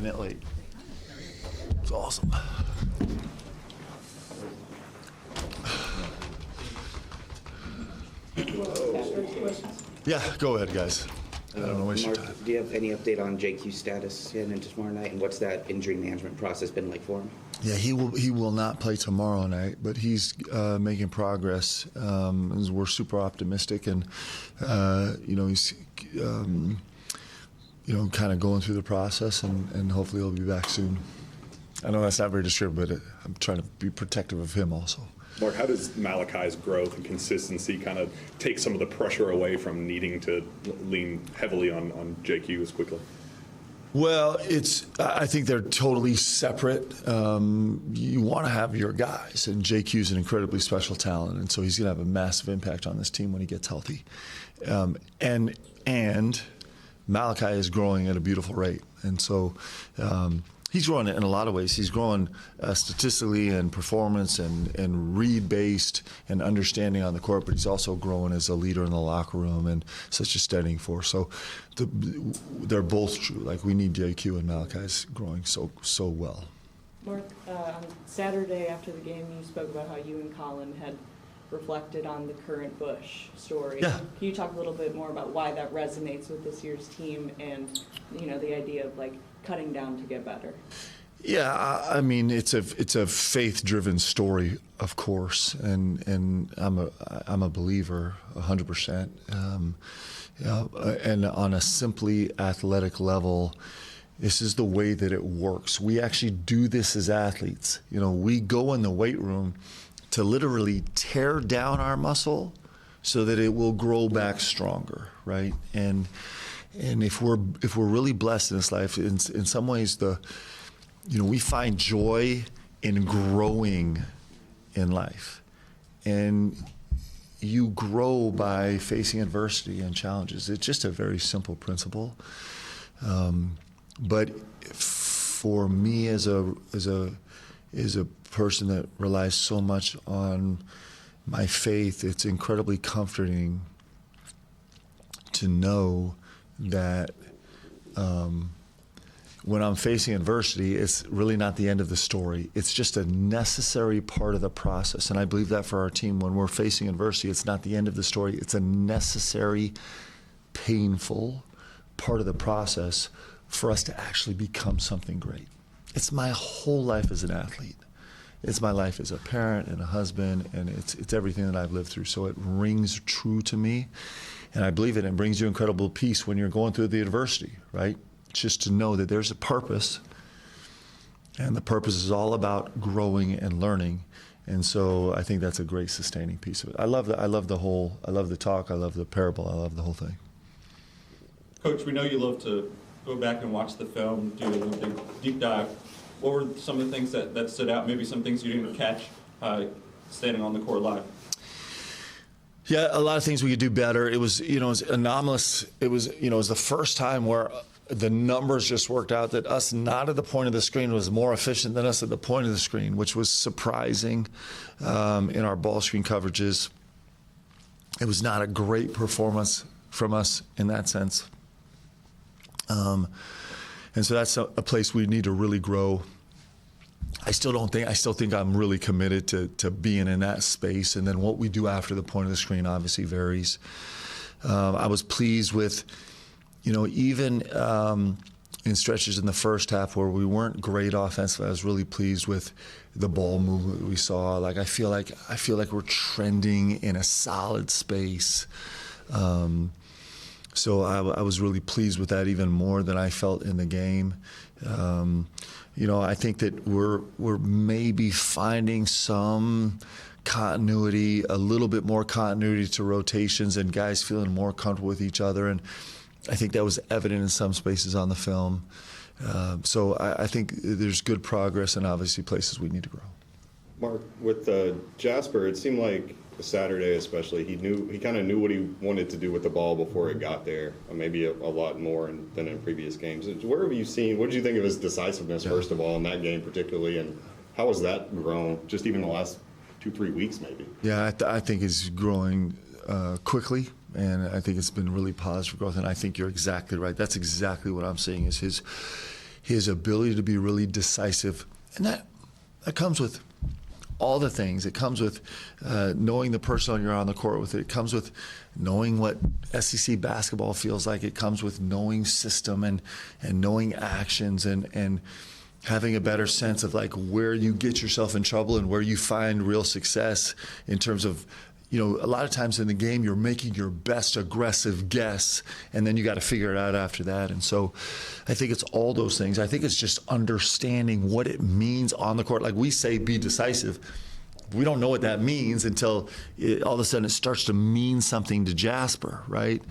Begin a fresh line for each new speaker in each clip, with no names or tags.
minute late. It's awesome. Yeah, go ahead, guys. I don't know.
Mark, do you have any update on JQ's status heading into tomorrow night, and what's that injury management process been like for him?
Yeah, he will not play tomorrow night, but he's making progress. We're super optimistic, and he's kind of going through the process, and hopefully he'll be back soon. I know that's not very descriptive, but I'm trying to be protective of him also.
Mark, how does Malachi's growth and consistency kind of take some of the pressure away from needing to lean heavily on JQ as quickly?
Well, I think they're totally separate. You want to have your guys, and JQ is an incredibly special talent, and so he's going to have a massive impact on this team when he gets healthy. And Malachi is growing at a beautiful rate, and so he's growing in a lot of ways. He's growing statistically and performance and read-based and understanding on the court, but he's also growing as a leader in the locker room and such a steadying force. So they're both true. Like, we need JQ, and Malachi's growing so well.
Mark, on Saturday after the game, you spoke about how you and Colin had reflected on the current Bush story.
Yeah.
Can you talk a little bit more about why that resonates with this year's team and, the idea of cutting down to get better?
Yeah, I mean, it's a faith-driven story, of course, and I'm a believer 100%. And on a simply athletic level, this is the way that it works. We actually do this as athletes. We go in the weight room to literally tear down our muscle so that it will grow back stronger, right? And if we're really blessed in this life, in some ways we find joy in growing in life, and you grow by facing adversity and challenges. It's just a very simple principle, but for me as a person that relies so much on my faith, it's incredibly comforting to know that when I'm facing adversity, it's really not the end of the story. It's just a necessary part of the process. And I believe that for our team, when we're facing adversity, it's not the end of the story. It's a necessary, painful part of the process for us to actually become something great. It's my whole life as an athlete. It's my life as a parent and a husband, and it's everything that I've lived through. So it rings true to me, and I believe it, and brings you incredible peace when you're going through the adversity, right? Just to know that there's a purpose, and the purpose is all about growing and learning. And so I think that's a great sustaining piece of it. I love the talk, I love the parable, I love the whole thing.
Coach, we know you love to go back and watch the film, do a big deep dive. What were some of the things that stood out? Maybe some things you didn't catch standing on the court live?
Yeah, a lot of things we could do better. It was, it was anomalous. It was, it was the first time where the numbers just worked out that us not at the point of the screen was more efficient than us at the point of the screen, which was surprising in our ball screen coverages. It was not a great performance from us in that sense. And so that's a place we need to really grow. I still think I'm really committed to being in that space. And then what we do after the point of the screen obviously varies. I was pleased with, even in stretches in the first half where we weren't great offensively, I was really pleased with the ball movement we saw. I feel like we're trending in a solid space. So I was really pleased with that, even more than I felt in the game. I think that we're maybe finding some continuity, a little bit more continuity to rotations, and guys feeling more comfortable with each other. And I think that was evident in some spaces on the film. So I think there's good progress, and obviously places we need to grow.
Mark, with Jasper, it seemed like Saturday especially, he kind of knew what he wanted to do with the ball before it got there, maybe a lot more than in previous games. Where have you seen, what did you think of his decisiveness, first of all, in that game particularly, and how has that grown just even the last 2-3 weeks maybe?
Yeah, I think he's growing quickly, and I think it's been really positive growth, and I think you're exactly right. That's exactly what I'm seeing is his ability to be really decisive. And that comes with all the things. It comes with knowing the person you're on the court with. It comes with knowing what SEC basketball feels like. It comes with knowing system and knowing actions and having a better sense of like where you get yourself in trouble and where you find real success in terms of, a lot of times in the game you're making your best aggressive guess and then you got to figure it out after that. And so I think it's all those things. I think it's just understanding what it means on the court. Like we say, be decisive. We don't know what that means until all of a sudden it starts to mean something to Jasper, right?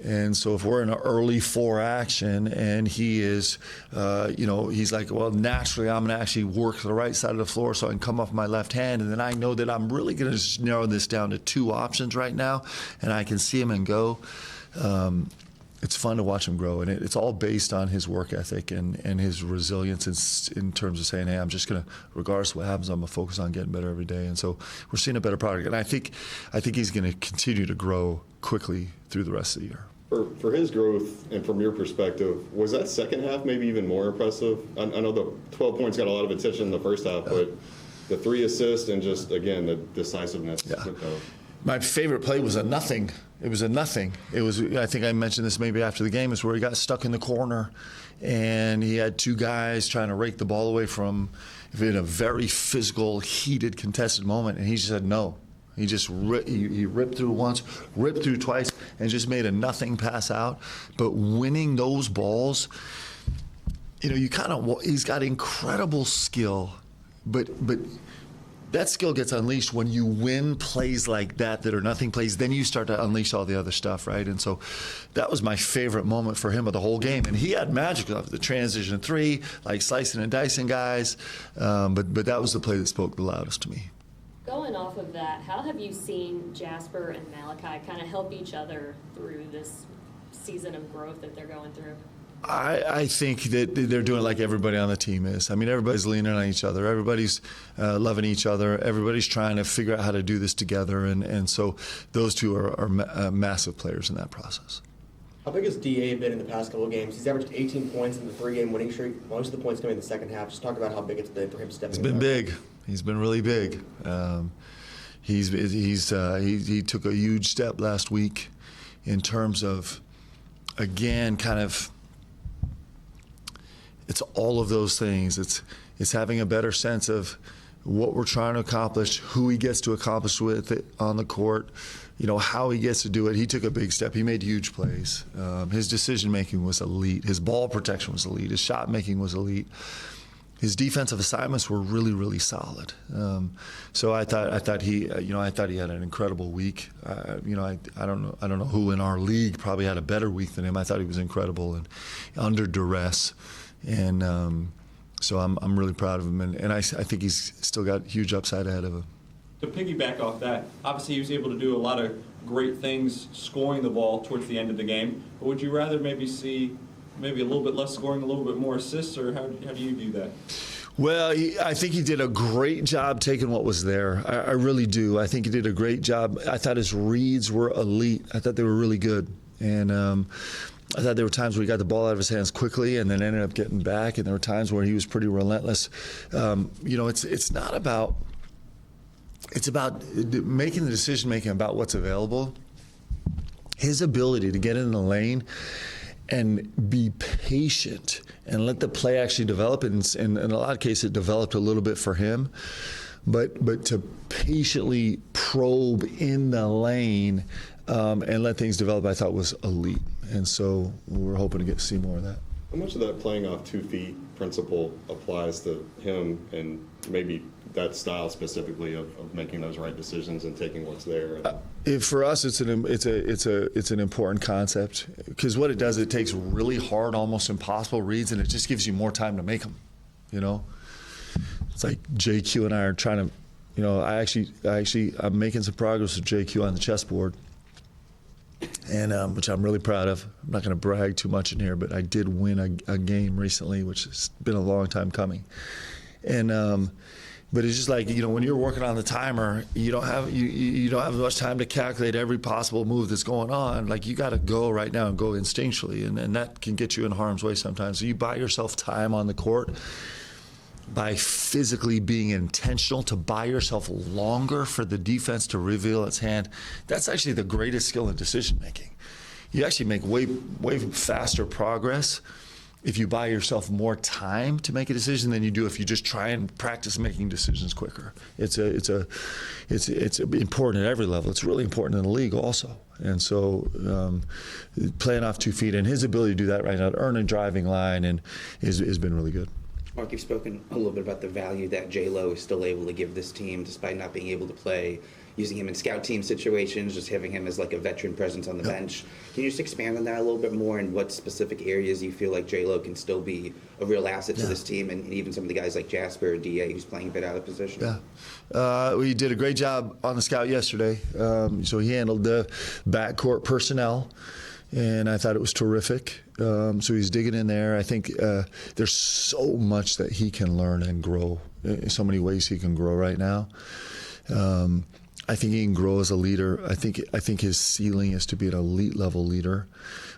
And so if we're in an early 4 action and he is, he's like, well, naturally I'm going to actually work the right side of the floor so I can come off my left hand. And then I know that I'm really going to narrow this down to 2 options right now and I can see him and go. It's fun to watch him grow. And it's all based on his work ethic and his resilience in terms of saying, hey, I'm just going to, regardless of what happens, I'm going to focus on getting better every day. And so we're seeing a better product. And I think he's going to continue to grow quickly through the rest of the year.
For his growth and from your perspective, was that second half maybe even more impressive? I know the 12 points got a lot of attention in the first half, but the 3 assists and just, again, the decisiveness.
Yeah. My favorite play was a nothing. It was a nothing. It was, I think I mentioned this maybe after the game, is where he got stuck in the corner and he had 2 guys trying to rake the ball away from in a very physical, heated, contested moment, and he just said no. He just he ripped through once, ripped through twice, and just made a nothing pass out. But winning those balls, he's got incredible skill, but that skill gets unleashed when you win plays like that are nothing plays. Then you start to unleash all the other stuff, right? And so that was my favorite moment for him of the whole game. And he had magic of the transition 3, like slicing and dicing guys. But that was the play that spoke the loudest to me.
Going off of that, how have you seen Jasper and Malachi kind of help each other through this season of growth that they're going through?
I think that they're doing it like everybody on the team is. I mean, everybody's leaning on each other. Everybody's loving each other. Everybody's trying to figure out how to do this together. And so those 2 are massive players in that process.
How big has DA been in the past couple of games? He's averaged 18 points in the 3-game winning streak. Most of the points coming in the second half. Just talk about how big it's been for him stepping
It's been
up.
big. He's been really big. He took a huge step last week in terms of, again, kind of, it's all of those things. It's having a better sense of what we're trying to accomplish, who he gets to accomplish with it on the court, how he gets to do it. He took a big step. He made huge plays. His decision-making was elite. His ball protection was elite. His shot-making was elite. His defensive assignments were really, really solid. So I thought he had an incredible week. I don't know who in our league probably had a better week than him. I thought he was incredible and under duress. And so I'm really proud of him, and I think he's still got huge upside ahead of him.
To piggyback off that, obviously he was able to do a lot of great things scoring the ball towards the end of the game, but would you rather maybe see a little bit less scoring, a little bit more assists, or how do you do that?
Well, I think he did a great job taking what was there. I really do. I think he did a great job. I thought his reads were elite. I thought they were really good. And I thought there were times where he got the ball out of his hands quickly and then ended up getting back, and there were times where he was pretty relentless. It's not about – it's about making the decision-making about what's available. His ability to get in the lane and be patient and let the play actually develop, and in a lot of cases it developed a little bit for him, but to patiently probe in the lane and let things develop, I thought was elite. And so we're hoping to get to see more of that.
How much of that playing off 2 feet principle applies to him and maybe that style specifically of making those right decisions and taking what's there?
For us, it's an important concept, because what it does, it takes really hard, almost impossible reads, and it just gives you more time to make them. It's like JQ and I are trying to, I'm making some progress with JQ on the chessboard, and which I'm really proud of. I'm not going to brag too much in here, but I did win a game recently, which has been a long time coming, and But it's just like, when you're working on the timer, you don't have much time to calculate every possible move that's going on. Like, you got to go right now and go instinctually, and that can get you in harm's way sometimes. So you buy yourself time on the court by physically being intentional, to buy yourself longer for the defense to reveal its hand. That's actually the greatest skill in decision making. You actually make way faster progress if you buy yourself more time to make a decision than you do if you just try and practice making decisions quicker. It's important at every level. It's really important in the league also. And so playing off 2 feet and his ability to do that right now, to earn a driving line, and has been really good.
Mark, you've spoken a little bit about the value that J-Lo is still able to give this team despite not being able to play, using him in scout team situations, just having him as like a veteran presence on the bench. Can you just expand on that a little bit more, and what specific areas you feel like J-Lo can still be a real asset to this team, and even some of the guys like Jasper or DA who's playing a bit out of position?
Yeah. We did a great job on the scout yesterday. So he handled the backcourt personnel, and I thought it was terrific. So he's digging in there. I think there's so much that he can learn and grow. So many ways he can grow right now. I think he can grow as a leader. I think his ceiling is to be an elite level leader.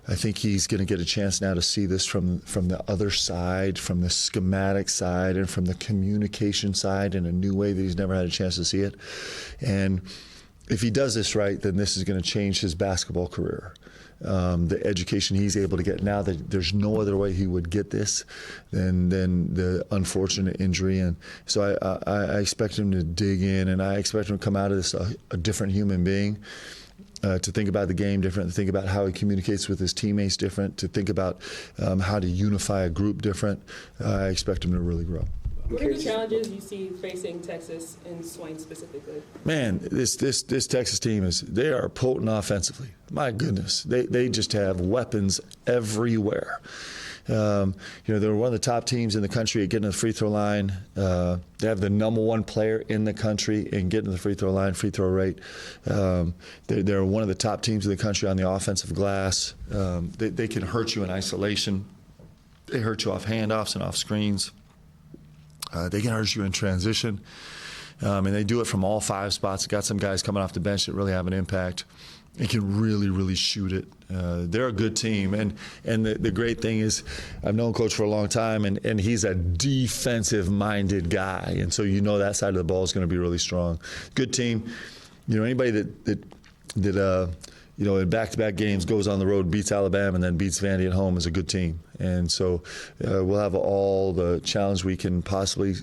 I think he's going to get a chance now to see this from the other side, from the schematic side, and from the communication side in a new way that he's never had a chance to see it. And if he does this right, then this is going to change his basketball career. The education he's able to get now, that there's no other way he would get this than the unfortunate injury. And so I expect him to dig in, and I expect him to come out of this a different human being, to think about the game different, to think about how he communicates with his teammates different, to think about how to unify a group different. I expect him to really grow.
What are the challenges you see facing Texas and Swain specifically?
Man, this Texas team they are potent offensively. My goodness, they just have weapons everywhere. They're one of the top teams in the country at getting to the free throw line. They have the number 1 player in the country in getting to the free throw line, free throw rate. They're one of the top teams in the country on the offensive glass. They can hurt you in isolation. They hurt you off handoffs and off screens. They can hurt you in transition. And they do it from all 5 spots. Got some guys coming off the bench that really have an impact. They can really, really shoot it. They're a good team. And the great thing is, I've known Coach for a long time, and he's a defensive-minded guy. And so that side of the ball is going to be really strong. Good team. Anybody that in back-to-back games goes on the road, beats Alabama, and then beats Vandy at home is a good team. And so we'll have all the challenge we can possibly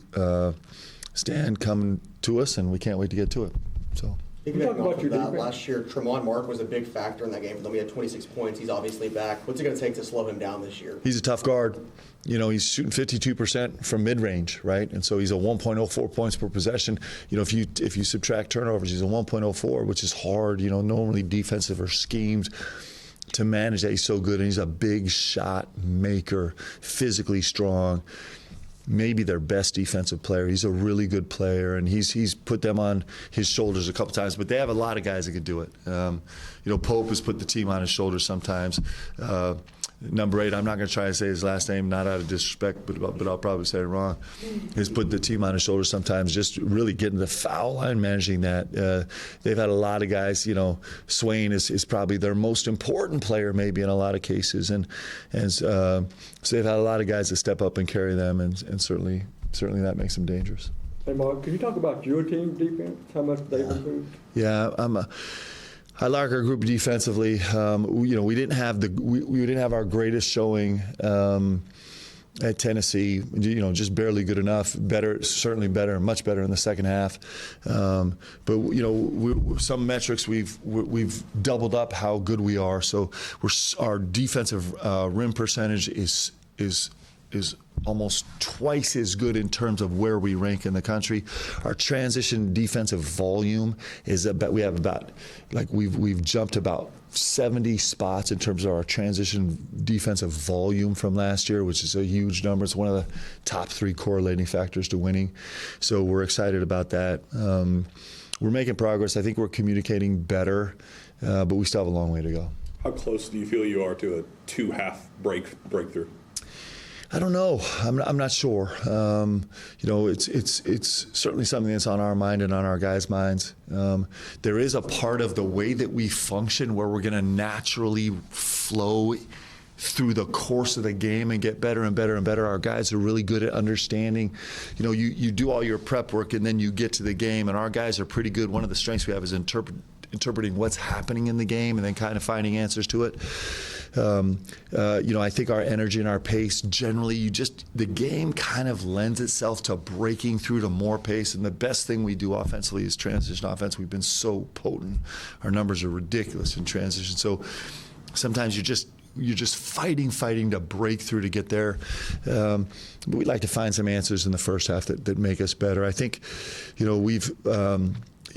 stand coming to us, and we can't wait to get to it. So.
Talk about your that last year, Tremont Mark was a big factor in that game for them. He had 26 points. He's obviously back. What's it going to take to slow him down this year?
He's a tough guard. He's shooting 52% from mid-range, right? And so he's a 1.04 points per possession. If you subtract turnovers, he's a 1.04, which is hard. Normally defensive or schemed to manage that. He's so good, and he's a big shot maker, physically strong. Maybe their best defensive player. He's a really good player, and he's put them on his shoulders a couple times. But they have a lot of guys that could do it. Pope has put the team on his shoulders sometimes. Number 8, I'm not going to try to say his last name, not out of disrespect, but I'll probably say it wrong. Has put the team on his shoulders sometimes, just really getting the foul line, managing that. They've had a lot of guys. Swain is probably their most important player, maybe in a lot of cases, and so they've had a lot of guys that step up and carry them, and certainly that makes them dangerous.
Hey Mark, can you talk about your team's defense? How much they've improved?
Yeah, I like our group defensively. We didn't have our greatest showing at Tennessee. Just barely good enough. Better, certainly better, much better in the second half. But some metrics we've doubled up how good we are. So our defensive rim percentage is almost twice as good in terms of where we rank in the country. Our transition defensive volume is we've jumped about 70 spots in terms of our transition defensive volume from last year, which is a huge number. It's one of the top 3 correlating factors to winning. So we're excited about that. We're making progress. I think we're communicating better, but we still have a long way to go.
How close do you feel you are to a 2-half breakthrough?
I don't know. I'm not sure. It's certainly something that's on our mind and on our guys' minds. There is a part of the way that we function where we're going to naturally flow through the course of the game and get better and better and better. Our guys are really good at understanding. You do all your prep work and then you get to the game, and our guys are pretty good. One of the strengths we have is interpreting what's happening in the game and then kind of finding answers to it. I think our energy and our pace, generally, the game kind of lends itself to breaking through to more pace. And the best thing we do offensively is transition offense. We've been so potent. Our numbers are ridiculous in transition. So sometimes you're just fighting to break through to get there. But we'd like to find some answers in the first half that make us better. I think, we've.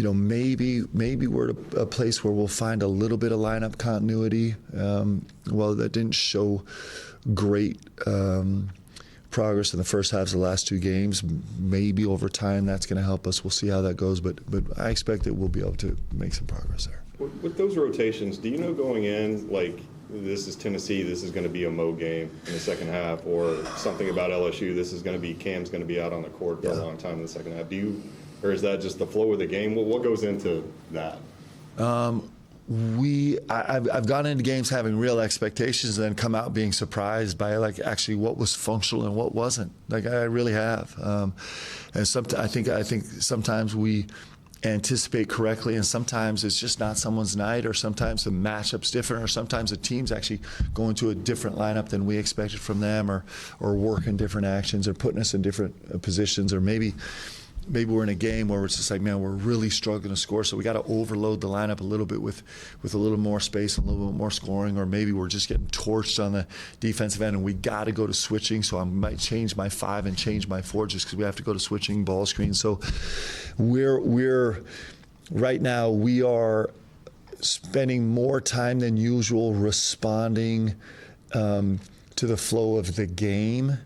Maybe we're at a place where we'll find a little bit of lineup continuity. Well, that didn't show great progress in the first halves of the last 2 games. Maybe over time that's going to help us. We'll see how that goes, but I expect that we'll be able to make some progress there.
With those rotations, do you know going in, like, this is Tennessee, this is going to be a Mo game in the second half, or something about LSU, this is going to be Cam's going to be out on the court for a long time in the second half? Or is that just the flow of the game? What goes into that?
I've gone into games having real expectations and then come out being surprised by actually what was functional and what wasn't. I really have. And I think sometimes we anticipate correctly, and sometimes it's just not someone's night, or sometimes the matchup's different, or sometimes the team's actually going to a different lineup than we expected from them, or working different actions, or putting us in different positions, or maybe we're in a game where it's just like, man, we're really struggling to score, so we got to overload the lineup a little bit with a little more space and a little bit more scoring, or maybe we're just getting torched on the defensive end and we got to go to switching, so I might change my 5 and change my 4 just because we have to go to switching ball screens. So we're right now we are spending more time than usual responding to the flow of the game.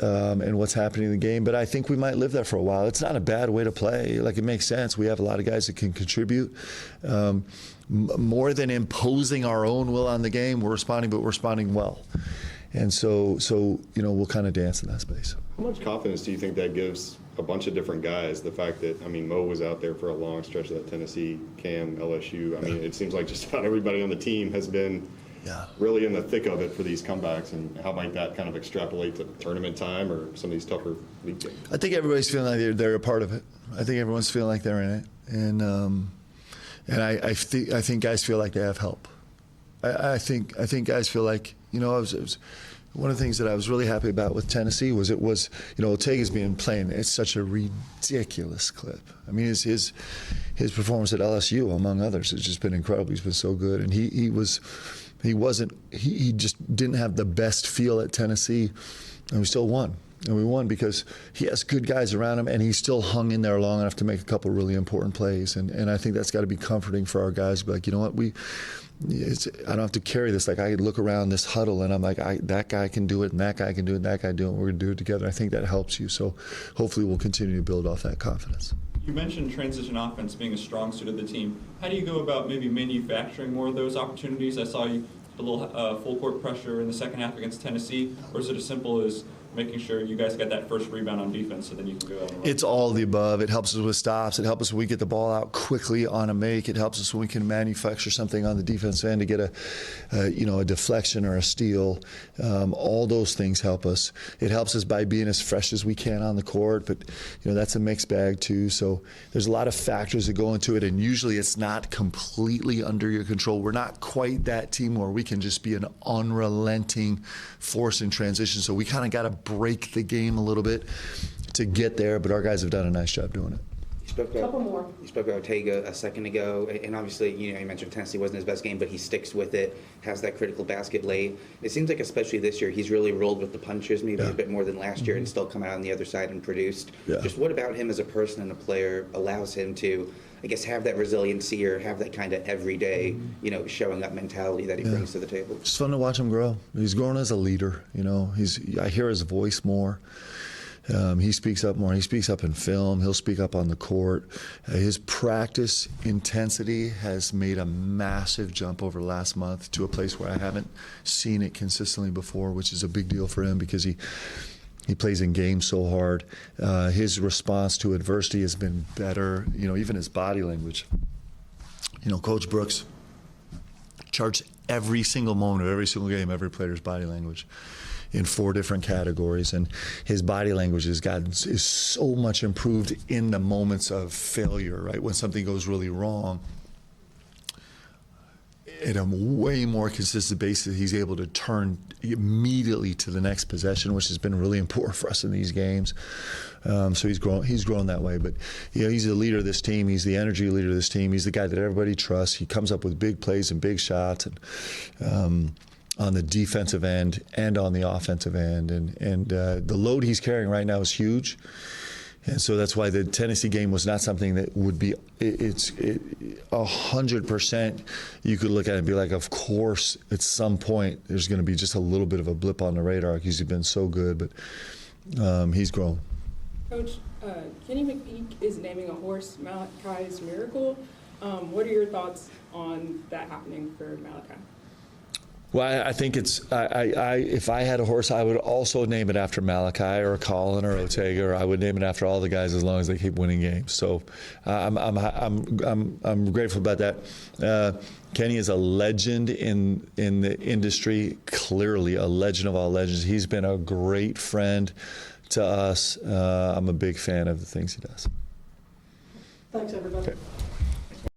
And what's happening in the game, but I think we might live there for a while. It's not a bad way to play. It makes sense. We have a lot of guys that can contribute. More than imposing our own will on the game, we're responding, but we're responding well. And so we'll kind of dance in that space.
How much confidence do you think that gives a bunch of different guys? The fact that, Mo was out there for a long stretch of that Tennessee, Cam, LSU. It seems like just about everybody on the team has been really in the thick of it for these comebacks, and how might that kind of extrapolate to tournament time or some of these tougher league games?
I think everybody's feeling like they're a part of it. I think everyone's feeling like they're in it, and I think guys feel like they have help. I think guys feel like, one of the things that I was really happy about with Tennessee was Otega's been playing at such a ridiculous clip. His performance at LSU, among others, has just been incredible. He's been so good, and he just didn't have the best feel at Tennessee, and we still won. And we won because he has good guys around him, and he still hung in there long enough to make a couple really important plays. And I think that's got to be comforting for our guys. Be like, you know what, I don't have to carry this. I look around this huddle, and I'm like, that guy can do it, and that guy can do it, and that guy do it. And we're going to do it together. I think that helps you. So hopefully we'll continue to build off that confidence.
You mentioned transition offense being a strong suit of the team. How do you go about maybe manufacturing more of those opportunities? I saw you a little full court pressure in the second half against Tennessee, or is it as simple as making sure you guys get that first rebound on defense so then you can go out and run?
It's all of the above. It helps us with stops. It helps us when we get the ball out quickly on a make. It helps us when we can manufacture something on the defensive end to get a deflection or a steal. All those things help us. It helps us by being as fresh as we can on the court, but that's a mixed bag too. So there's a lot of factors that go into it, and usually it's not completely under your control. We're not quite that team where we can just be an unrelenting force in transition. So we kind of got to break the game a little bit to get there, but our guys have done a nice job doing it.
Couple more.
You spoke about Ortega a second ago, and obviously, you mentioned Tennessee wasn't his best game, but he sticks with it, has that critical basket late. It seems like, especially this year, he's really rolled with the punches, maybe a bit more than last year, and still come out on the other side and produced. Just what about him as a person and a player allows him to, I guess, have that resiliency or have that kind of everyday, showing up mentality that he brings to the table?
It's fun to watch him grow. He's grown as a leader. I hear his voice more. He speaks up more. He speaks up in film. He'll speak up on the court. His practice intensity has made a massive jump over last month to a place where I haven't seen it consistently before, which is a big deal for him because he plays in games so hard. His response to adversity has been better. Even his body language. Coach Brooks charts every single moment of every single game, every player's body language in 4 different categories, and his body language is so much improved in the moments of failure, right? When something goes really wrong, at a way more consistent basis, he's able to turn immediately to the next possession, which has been really important for us in these games. So he's grown that way. But he's the leader of this team. He's the energy leader of this team. He's the guy that everybody trusts. He comes up with big plays and big shots, and on the defensive end and on the offensive end. And the load he's carrying right now is huge. And so that's why the Tennessee game was not something that would be, it's 100%. You could look at it and be like, of course, at some point, there's going to be just a little bit of a blip on the radar because he's been so good, but he's grown.
Coach, Kenny McPeak is naming a horse Malachi's Miracle. What are your thoughts on that happening for Malachi?
Well, I think it's. If I had a horse, I would also name it after Malachi or Colin or Ortega, or I would name it after all the guys as long as they keep winning games. So I'm grateful about that. Kenny is a legend in the industry. Clearly, a legend of all legends. He's been a great friend to us. I'm a big fan of the things he does.
Thanks, everybody.
Okay.